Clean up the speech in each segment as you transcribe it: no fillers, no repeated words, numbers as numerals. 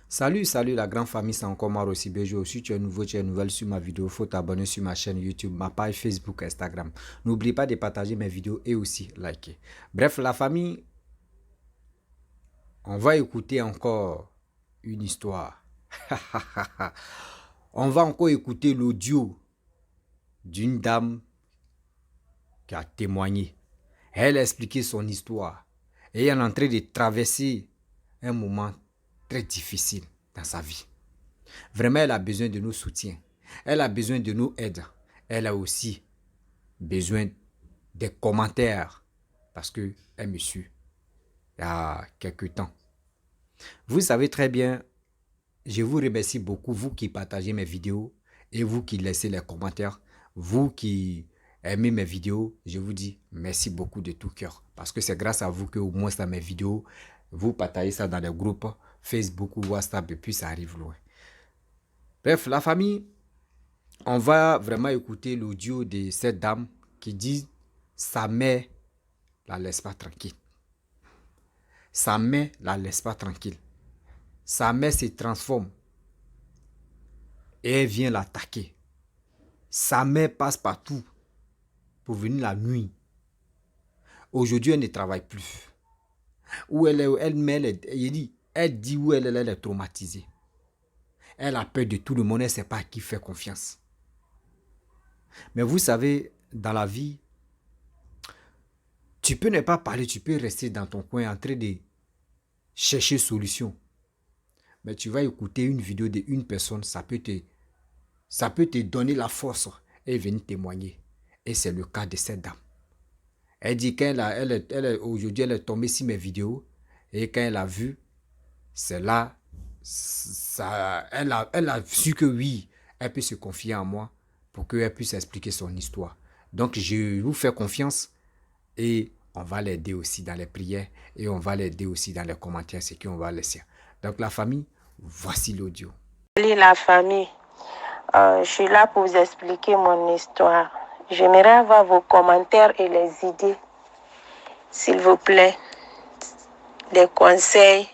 Salut la grande famille, c'est encore moi aussi Béjo. Si tu es nouveau, tu es nouvelle sur ma vidéo, il faut t'abonner sur ma chaîne YouTube, ma page Facebook, Instagram. N'oublie pas de partager mes vidéos et aussi liker. Bref, la famille, on va écouter encore une histoire. On va encore écouter l'audio d'une dame qui a témoigné. Elle a expliqué son histoire et elle est en train de traverser un moment très difficile dans sa vie. Vraiment, elle a besoin de nos soutiens. Elle a besoin de nos aides. Elle a aussi besoin des commentaires parce qu'elle me suit il y a quelques temps. Vous savez très bien, je vous remercie beaucoup, vous qui partagez mes vidéos et vous qui laissez les commentaires, vous qui aimez mes vidéos, je vous dis merci beaucoup de tout cœur parce que c'est grâce à vous que au moins dans mes vidéos, vous partagez ça dans les groupes Facebook ou WhatsApp et puis ça arrive loin. Bref, la famille, on va vraiment écouter l'audio de cette dame qui dit sa mère la laisse pas tranquille. Sa mère la laisse pas tranquille. Sa mère se transforme et elle vient l'attaquer. Sa mère passe partout pour venir la nuit. Aujourd'hui, elle ne travaille plus. Où elle dit où elle est traumatisée. Elle a peur de tout le monde, elle ne sait pas à qui faire confiance. Mais vous savez, dans la vie, tu peux ne pas parler, tu peux rester dans ton coin en train de chercher solution. Mais tu vas écouter une vidéo d'une personne, ça peut te donner la force et venir témoigner. Et c'est le cas de cette dame. Elle dit qu'aujourd'hui, elle est tombée sur mes vidéos et quand elle a vu, c'est là, elle a su que oui, elle peut se confier en moi pour qu'elle puisse expliquer son histoire. Donc, je vous fais confiance et on va l'aider aussi dans les prières et on va l'aider aussi dans les commentaires, ce qu'on va laisser. Donc, la famille, voici l'audio. Salut la famille, je suis là pour vous expliquer mon histoire. J'aimerais avoir vos commentaires et les idées, s'il vous plaît. Des conseils,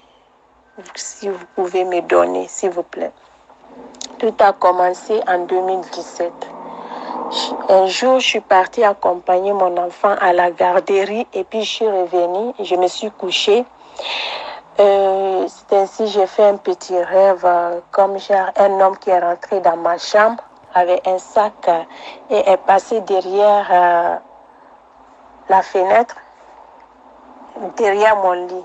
si vous pouvez me donner, s'il vous plaît. Tout a commencé en 2017. Un jour, je suis partie accompagner mon enfant à la garderie et puis je suis revenue, je me suis couchée. C'est ainsi j'ai fait un petit rêve comme genre un homme qui est rentré dans ma chambre avec un sac et est passé derrière la fenêtre, derrière mon lit.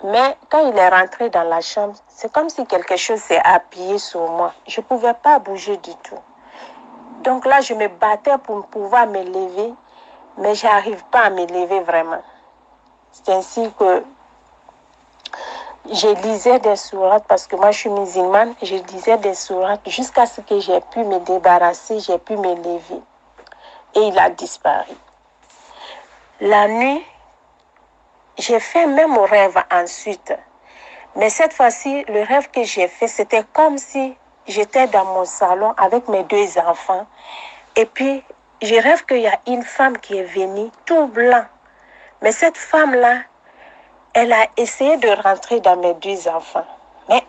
Mais quand il est rentré dans la chambre, c'est comme si quelque chose s'est appuyé sur moi. Je ne pouvais pas bouger du tout. Donc là, je me battais pour pouvoir me lever, mais je n'arrive pas à me lever vraiment. C'est ainsi que je lisais des sourates parce que moi je suis musulmane. Je lisais des sourates jusqu'à ce que j'ai pu me débarrasser, j'ai pu me lever. Et il a disparu. La nuit, j'ai fait même rêve ensuite. Mais cette fois-ci, le rêve que j'ai fait, c'était comme si j'étais dans mon salon avec mes deux enfants. Et puis, je rêve qu'il y a une femme qui est venue, tout blanc. Mais cette femme-là, elle a essayé de rentrer dans mes deux enfants. Mais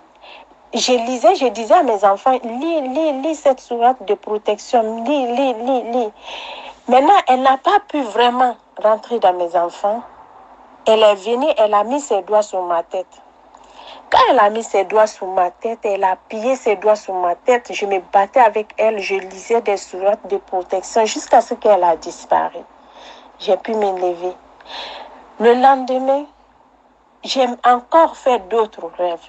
je disais à mes enfants, lis cette sourate de protection, lis. Maintenant, elle n'a pas pu vraiment rentrer dans mes enfants. Elle est venue, elle a mis ses doigts sur ma tête. Quand elle a mis ses doigts sur ma tête, elle a appuyé ses doigts sur ma tête, je me battais avec elle, je lisais des sourates de protection jusqu'à ce qu'elle a disparu. J'ai pu me lever. Le lendemain, j'ai encore fait d'autres rêves.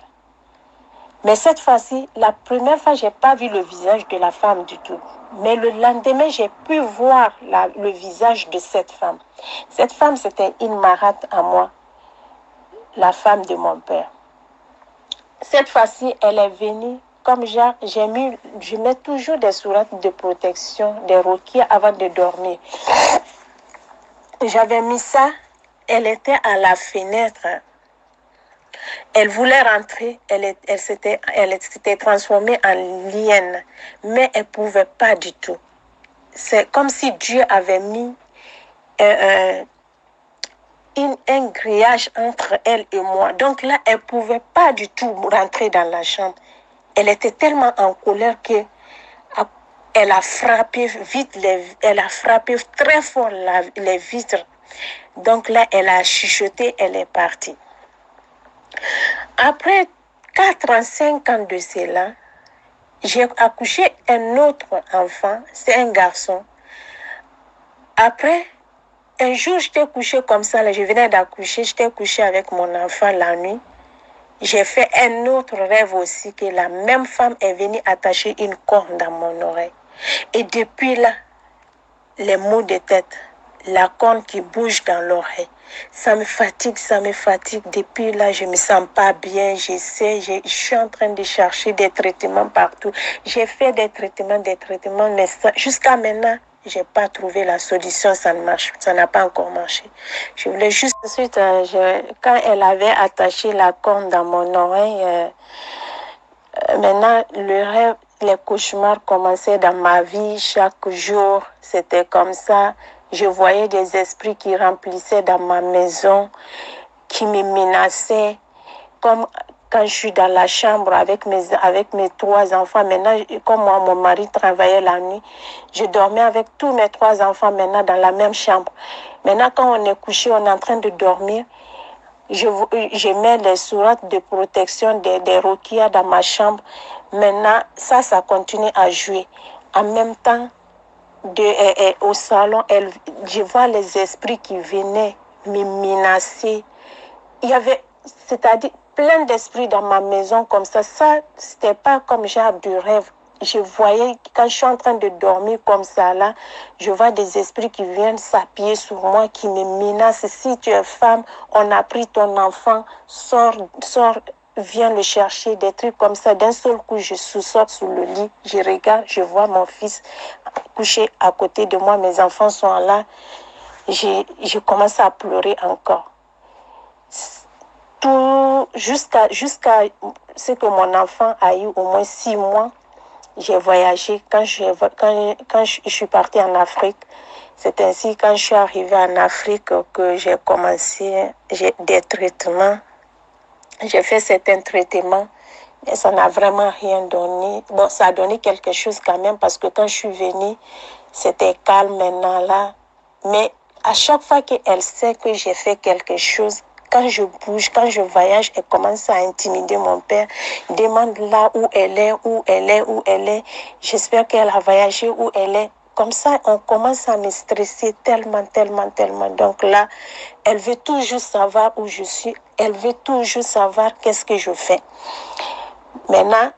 Mais cette fois-ci, la première fois, je n'ai pas vu le visage de la femme du tout. Mais le lendemain, j'ai pu voir le visage de cette femme. Cette femme, c'était une marate à moi, la femme de mon père. Cette fois-ci, elle est venue, comme je mets toujours des sourates de protection, des roquilles avant de dormir. J'avais mis ça, elle était à la fenêtre. Elle voulait rentrer, elle s'était transformée en lienne, mais elle ne pouvait pas du tout. C'est comme si Dieu avait mis un grillage entre elle et moi. Donc là, elle ne pouvait pas du tout rentrer dans la chambre. Elle était tellement en colère que elle a frappé vite, elle a frappé très fort les vitres. Donc là, elle a chuchoté, elle est partie. Après 4 ans, 5 ans de cela, j'ai accouché un autre enfant, c'est un garçon. Après, un jour, j'étais couchée comme ça, là, je venais d'accoucher, j'étais couchée avec mon enfant la nuit. J'ai fait un autre rêve aussi, que la même femme est venue attacher une corde dans mon oreille. Et depuis là, les maux de tête, la corne qui bouge dans l'oreille, ça me fatigue, ça me fatigue. Depuis là, je ne me sens pas bien. J'essaie, je suis en train de chercher des traitements partout. J'ai fait des traitements, mais jusqu'à maintenant, je n'ai pas trouvé la solution, ça ne marche, ça n'a pas encore marché. Je voulais juste, ensuite, quand elle avait attaché la corne dans mon oreille, maintenant, le rêve, les cauchemars commençaient dans ma vie. Chaque jour, c'était comme ça. Je voyais des esprits qui remplissaient dans ma maison, qui me menaçaient. Comme quand je suis dans la chambre avec mes 3 enfants. Maintenant, comme moi, mon mari travaillait la nuit, je dormais avec tous mes 3 enfants maintenant dans la même chambre. Maintenant, quand on est couché, on est en train de dormir. Je mets les sourates de protection des Rokia dans ma chambre. Maintenant, ça continue à jouer. En même temps, au salon, je vois les esprits qui venaient me menacer. Il y avait, c'est-à-dire, plein d'esprits dans ma maison comme ça. Ça, c'était pas comme genre de rêve. Je voyais, quand je suis en train de dormir comme ça, là, je vois des esprits qui viennent s'appuyer sur moi, qui me menacent. Si tu es femme, on a pris ton enfant, sors, viens le chercher, des trucs comme ça. D'un seul coup, je sors sous le lit, je regarde, je vois mon fils couché à côté de moi, mes enfants sont là. Je commence à pleurer encore. Tout jusqu'à ce que mon enfant a eu au moins 6 mois, j'ai voyagé. Quand je suis partie en Afrique, c'est ainsi quand je suis arrivée en Afrique que j'ai commencé des traitements. J'ai fait certains traitements, mais ça n'a vraiment rien donné. Bon, ça a donné quelque chose quand même parce que quand je suis venue, c'était calme maintenant là. Mais à chaque fois qu'elle sait que j'ai fait quelque chose, quand je bouge, quand je voyage, elle commence à intimider mon père. Demande là où elle est, où elle est, où elle est. J'espère qu'elle a voyagé où elle est. Comme ça, on commence à me stresser tellement, tellement, tellement. Donc là, elle veut toujours savoir où je suis. Elle veut toujours savoir qu'est-ce que je fais. Maintenant,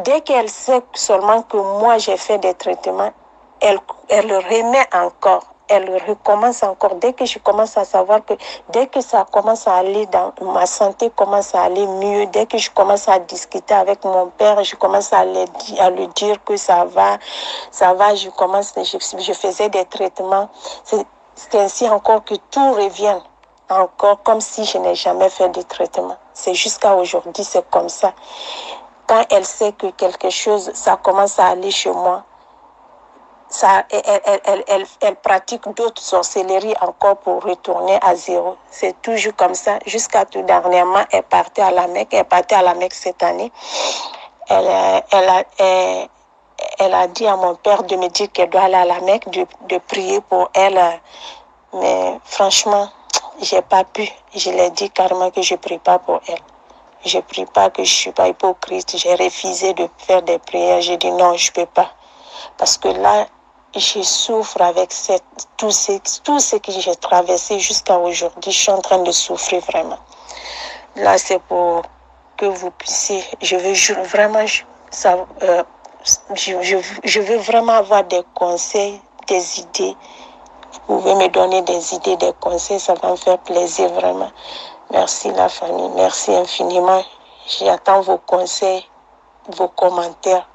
dès qu'elle sait seulement que moi, j'ai fait des traitements, elle remet encore. Elle recommence encore. Dès que je commence à savoir que, dès que ça commence à aller dans ma santé, commence à aller mieux, dès que je commence à discuter avec mon père, je commence à lui dire que ça va, je faisais des traitements. C'est ainsi encore que tout revient encore comme si je n'ai jamais fait de traitement. C'est jusqu'à aujourd'hui, c'est comme ça. Quand elle sait que quelque chose, ça commence à aller chez moi, elle pratique d'autres sorcelleries encore pour retourner à zéro. C'est toujours comme ça. Jusqu'à tout dernièrement, elle partait à la Mecque. Elle partait à la Mecque cette année. Elle a dit à mon père de me dire qu'elle doit aller à la Mecque, de prier pour elle. Mais franchement, j'ai pas pu. Je l'ai dit carrément que je prie pas pour elle. Je prie pas, que je suis pas hypocrite. J'ai refusé de faire des prières. J'ai dit non, je peux pas. Parce que là, je souffre avec tout ce que j'ai traversé jusqu'à aujourd'hui. Je suis en train de souffrir vraiment. Là, c'est pour que vous puissiez, je veux vraiment, je veux vraiment avoir des conseils, des idées. Vous pouvez me donner des idées, des conseils, ça va me faire plaisir vraiment. Merci la famille, merci infiniment. J'attends vos conseils, vos commentaires.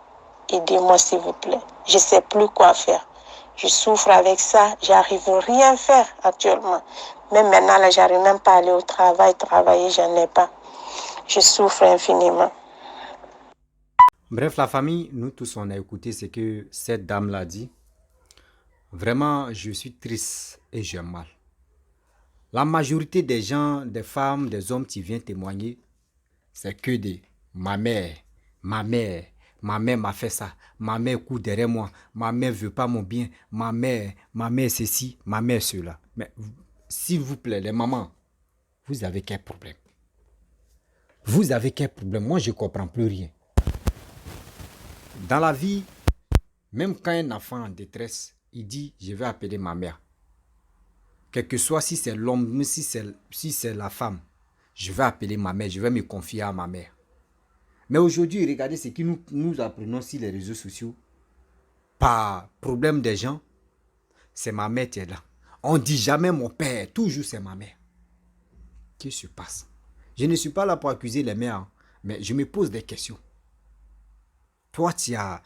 Aidez-moi s'il vous plaît. Je ne sais plus quoi faire. Je souffre avec ça. J'arrive rien à faire actuellement. Même maintenant, là, j'arrive même pas à aller au travail. Travailler, j'en ai pas. Je souffre infiniment. Bref, la famille, nous tous, on a écouté ce que cette dame l'a dit. Vraiment, je suis triste et j'ai mal. La majorité des gens, des femmes, des hommes qui viennent témoigner, c'est que des ma mère, ma mère, ma mère m'a fait ça, ma mère court derrière moi, ma mère veut pas mon bien, ma mère ceci, ma mère cela. Mais s'il vous plaît, les mamans, vous avez quel problème? Vous avez quel problème? Moi, je ne comprends plus rien. Dans la vie, même quand un enfant en détresse, il dit, je vais appeler ma mère. Quel que soit si c'est l'homme, si c'est la femme, je vais appeler ma mère, je vais me confier à ma mère. Mais aujourd'hui, regardez ce que nous apprenons sur les réseaux sociaux. Par problème des gens, c'est ma mère qui est là. On ne dit jamais mon père, toujours c'est ma mère. Qu'est-ce qui se passe? Je ne suis pas là pour accuser les mères, hein, mais je me pose des questions. Toi, tu as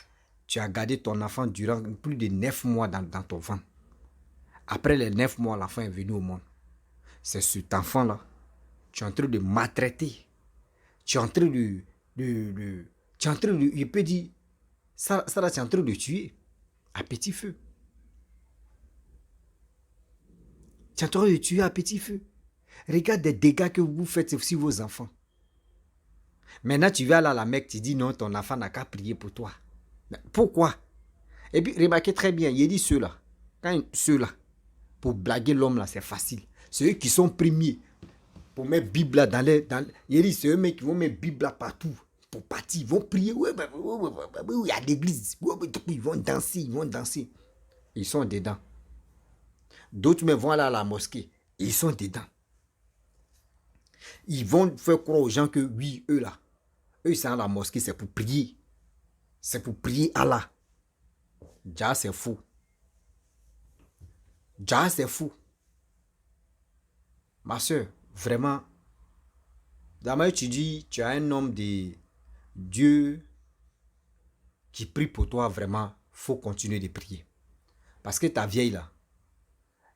gardé ton enfant durant plus de 9 mois dans ton ventre. Après les 9 mois, l'enfant est venu au monde. C'est cet enfant-là. Tu es en train de maltraiter. Tu es en train de tu es en train de, je peux dire, ça là, tu es en train de tuer à petit feu. Tu es en train de tuer à petit feu. Regarde les dégâts que vous faites sur vos enfants. Maintenant, tu vas là à la Mecque, tu dis non, ton enfant n'a qu'à prier pour toi. Mais pourquoi? Et puis, remarquez très bien, il dit ceux-là. Quand ceux-là, pour blaguer l'homme là, c'est facile. Ceux qui sont premiers pour mettre Bible là il dit c'est eux qui vont mettre Bible là partout. Pour partir, ils vont prier. Oui, à l'église. Ils vont danser. Ils sont dedans. D'autres me vont là à la mosquée. Ils sont dedans. Ils vont faire croire aux gens que oui, eux là, eux ils sont à la mosquée, c'est pour prier. C'est pour prier Allah. Déjà c'est fou. Déjà c'est fou. Ma soeur, vraiment, d'abord tu dis, tu as un homme de Dieu qui prie pour toi, vraiment, faut continuer de prier. Parce que ta vieille là,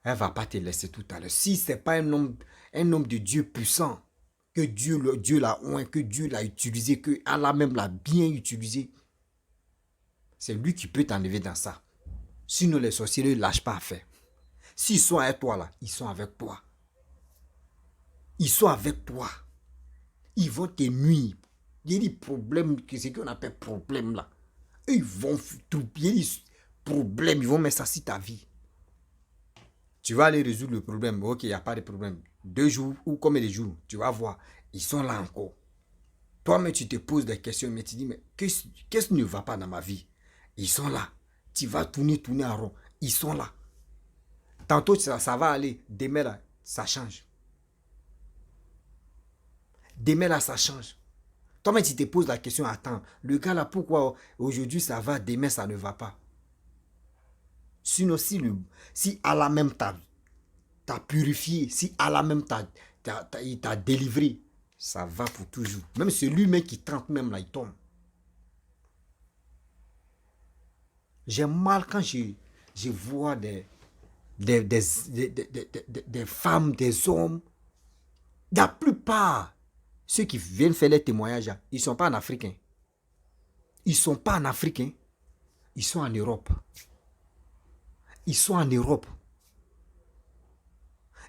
elle ne va pas te laisser tout à l'heure. Si ce n'est pas un homme de Dieu puissant, que Dieu l'a oint, que Dieu l'a utilisé, que Allah même l'a bien utilisé, c'est lui qui peut t'enlever dans ça. Sinon, les sorciers ne lâchent pas à faire. S'ils sont avec toi là, ils sont avec toi. Ils sont avec toi. Ils vont te nuire. Il y a des problèmes, ce qu'on appelle problème là. Eux, ils vont trouver des problèmes, ils vont mettre ça sur ta vie. Tu vas aller résoudre le problème. Ok, il n'y a pas de problème. 2 jours ou combien de jours, tu vas voir. Ils sont là encore. Toi-même, tu te poses des questions, mais tu dis, mais qu'est-ce qui ne va pas dans ma vie? Ils sont là. Tu vas tourner en rond. Ils sont là. Tantôt, ça va aller. Demain, là, ça change. Demain, là, ça change. Toi-même, tu te poses la question, attends, le gars là, pourquoi aujourd'hui ça va, demain ça ne va pas? Sinon, si Allah même t'a purifié, si Allah même t'a délivré, ça va pour toujours. Même celui-même qui tente même là, il tombe. J'ai mal quand je vois des femmes, des hommes. La plupart, ceux qui viennent faire les témoignages, ils ne sont pas en Afrique. Ils ne sont pas en Afrique. Ils sont en Europe. Ils sont en Europe.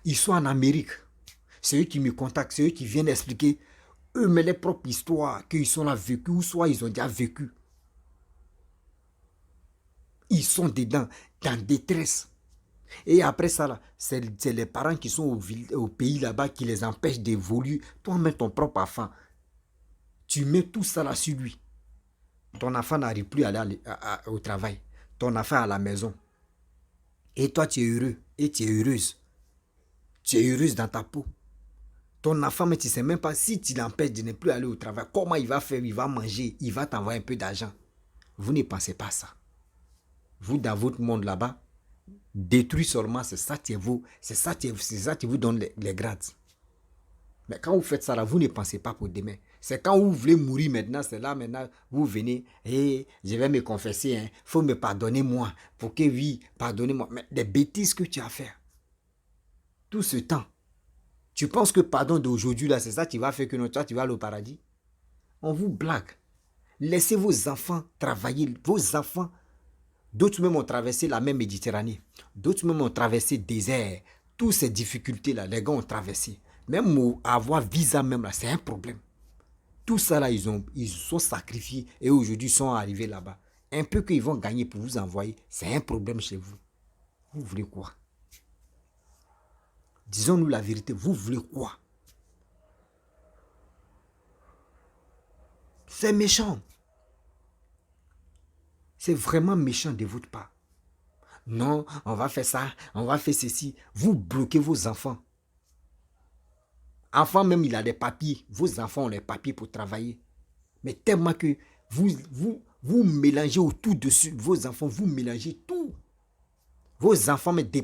Ils sont en Amérique. C'est eux qui me contactent, c'est eux qui viennent expliquer eux-mêmes les propres histoires qu'ils sont là vécu, ou soit ils ont déjà vécu. Ils sont dedans, dans détresse. Et après ça, là, c'est les parents qui sont au pays là-bas qui les empêchent d'évoluer. Toi-même, ton propre enfant, tu mets tout ça là sur lui. Ton enfant n'arrive plus à aller au travail. Ton enfant à la maison. Et toi, tu es heureux. Et tu es heureuse. Tu es heureuse dans ta peau. Ton enfant, mais tu ne sais même pas si tu l'empêches de ne plus aller au travail. Comment il va faire? Il va manger. Il va t'envoyer un peu d'argent. Vous ne pensez pas ça. Vous, dans votre monde là-bas, détruire seulement, c'est ça qui vous donne les grades. Mais quand vous faites ça, là, vous ne pensez pas pour demain. C'est quand vous voulez mourir maintenant, c'est là maintenant, vous venez, et je vais me confesser, il faut me pardonner moi, pour que oui, pardonnez-moi. Mais des bêtises que tu as fait. Tout ce temps. Tu penses que pardon d'aujourd'hui, là, c'est ça qui va faire que toi, tu vas aller au paradis? On vous blague. Laissez vos enfants travailler. Vos enfants, d'autres même ont traversé la mer Méditerranée. D'autres même ont traversé le désert. Toutes ces difficultés-là, les gars ont traversé. Même avoir visa même là, c'est un problème. Tout ça là, ils sont sacrifiés et aujourd'hui ils sont arrivés là-bas. Un peu qu'ils vont gagner pour vous envoyer, c'est un problème chez vous. Vous voulez quoi? Disons-nous la vérité, vous voulez quoi? C'est méchant. C'est vraiment méchant de votre part. Non, on va faire ça, on va faire ceci. Vous bloquez vos enfants. Enfant même, il a des papiers. Vos enfants ont les papiers pour travailler. Mais tellement que vous mélangez autour de vos enfants, vous mélangez tout. Vos enfants, mais des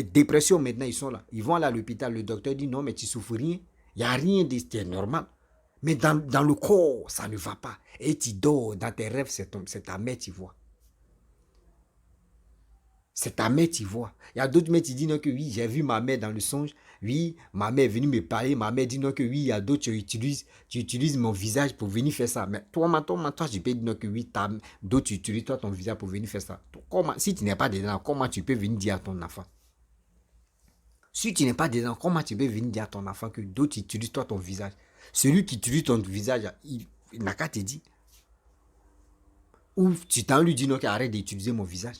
dépressions maintenant, ils sont là. Ils vont aller à l'hôpital, le docteur dit non, mais tu souffres rien. Il n'y a rien de c'est normal. Mais dans le corps, ça ne va pas. Et tu dors, dans tes rêves, c'est ta mère, tu vois. C'est ta mère, tu vois. Il y a d'autres mères qui disent non que oui, j'ai vu ma mère dans le songe. Oui, ma mère est venue me parler. Ma mère dit non que oui, il y a d'autres qui utilises mon visage pour venir faire ça. Mais toi, je peux dire non que oui, d'autres utilisent toi ton visage pour venir faire ça. Comment, si tu n'es pas dedans, comment tu peux venir dire à ton enfant? Si tu n'es pas dedans, comment tu peux venir dire à ton enfant que d'autres utilisent toi ton visage? Celui qui utilise ton visage, il n'a qu'à te dire. Ou tu t'en lui dis non qu'arrête d'utiliser mon visage.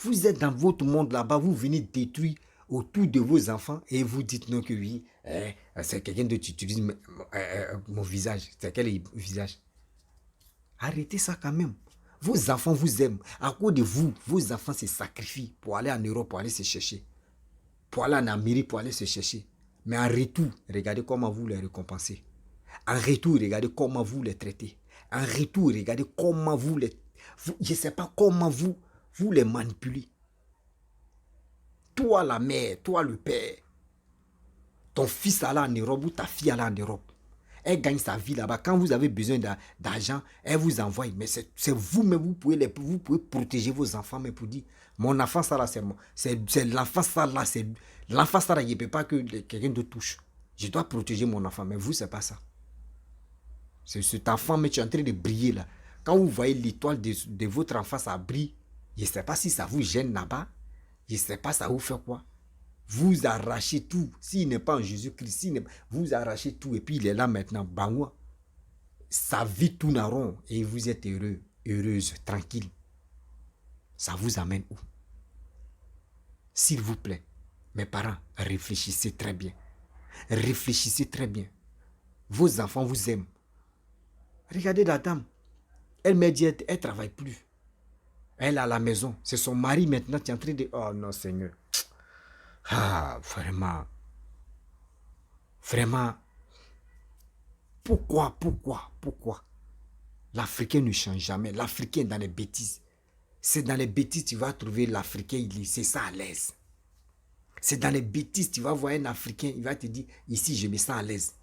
Vous êtes dans votre monde là-bas, vous venez détruire autour de vos enfants et vous dites non que oui, c'est quelqu'un d'autre qui utilise mon visage. C'est quel visage? Arrêtez ça quand même. Vos enfants vous aiment. À cause de vous, vos enfants se sacrifient pour aller en Europe, pour aller se chercher. Pour aller en Amérique, pour aller se chercher. Mais en retour, regardez comment vous les récompensez. En retour, regardez comment vous les traitez. En retour, regardez comment je ne sais pas comment vous les manipulez. Toi la mère, toi le père, ton fils allait en Europe ou ta fille allait en Europe. Elle gagne sa vie là-bas. Quand vous avez besoin d'argent, elle vous envoie. Mais c'est vous-même, vous pouvez protéger vos enfants, mais pour dire, mon enfant, ça là, c'est l'enfant, ça là, l'enfant, ça là, il ne peut pas que quelqu'un d'autre touche. Je dois protéger mon enfant, mais vous, c'est pas ça. C'est cet enfant, mais tu es en train de briller là. Quand vous voyez l'étoile de votre enfant, ça brille. Je ne sais pas si ça vous gêne là-bas. Je ne sais pas ça vous fait quoi. Vous arrachez tout. S'il n'est pas en Jésus-Christ, vous arrachez tout. Et puis il est là maintenant. Bangwa. Sa vie tourne en rond. Et vous êtes heureux, heureuse, tranquille. Ça vous amène où? S'il vous plaît, mes parents, réfléchissez très bien. Réfléchissez très bien. Vos enfants vous aiment. Regardez la dame. Elle m'a dit, elle ne travaille plus. Elle est à la maison. C'est son mari maintenant qui est en train de... Oh non, Seigneur. Ah, vraiment. Vraiment. Pourquoi l'Africain ne change jamais. L'Africain est dans les bêtises. C'est dans les bêtises que tu vas trouver l'Africain, c'est ça à l'aise. C'est dans les bêtises que tu vas voir un Africain, il va te dire, ici je me sens à l'aise.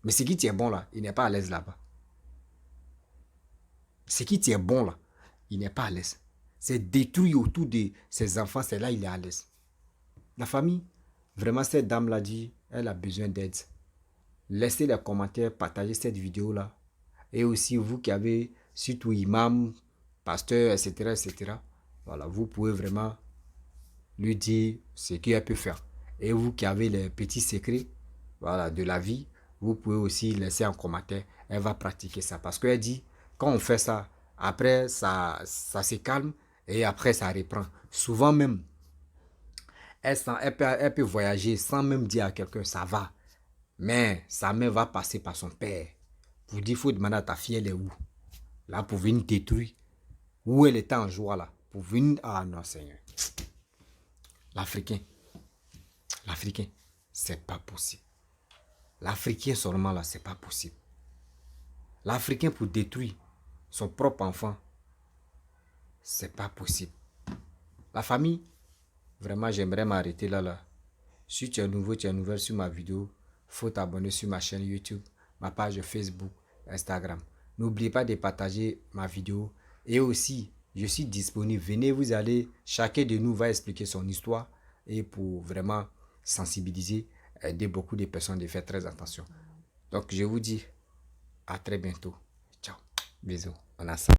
Mais ce qui est bon là, il n'est pas à l'aise là-bas. Ce qui est bon là, il n'est pas à l'aise. C'est détruit autour de ses enfants, c'est là il est à l'aise. La famille, vraiment cette dame l'a dit, elle a besoin d'aide. Laissez les commentaires, partagez cette vidéo là. Et aussi vous qui avez, surtout imam, pasteur, etc., etc. Voilà, vous pouvez vraiment lui dire ce qu'elle peut faire. Et vous qui avez les petits secrets, voilà, de la vie, vous pouvez aussi laisser en commentaire. Elle va pratiquer ça. Parce qu'elle dit, quand on fait ça, après, ça se calme et après, ça reprend. Souvent même, elle peut voyager sans même dire à quelqu'un, ça va. Mais sa mère va passer par son père. Pour dire, il faut demander à ta fille, elle est où? Là, pour venir détruire. Où elle était en joie, là. Pour venir... Ah non, Seigneur. L'Africain, c'est pas possible. L'Africain seulement, là, c'est pas possible. L'Africain pour détruire son propre enfant, c'est pas possible. La famille, vraiment, j'aimerais m'arrêter là. Si tu es nouveau, tu es nouvelle sur ma vidéo, faut t'abonner sur ma chaîne YouTube, ma page Facebook, Instagram. N'oubliez pas de partager ma vidéo. Et aussi, je suis disponible. Venez, vous allez, chacun de nous va expliquer son histoire. Et pour vraiment sensibiliser, aider beaucoup de personnes de faire très attention. Donc, je vous dis à très bientôt. Ciao. Bisous. On a ça.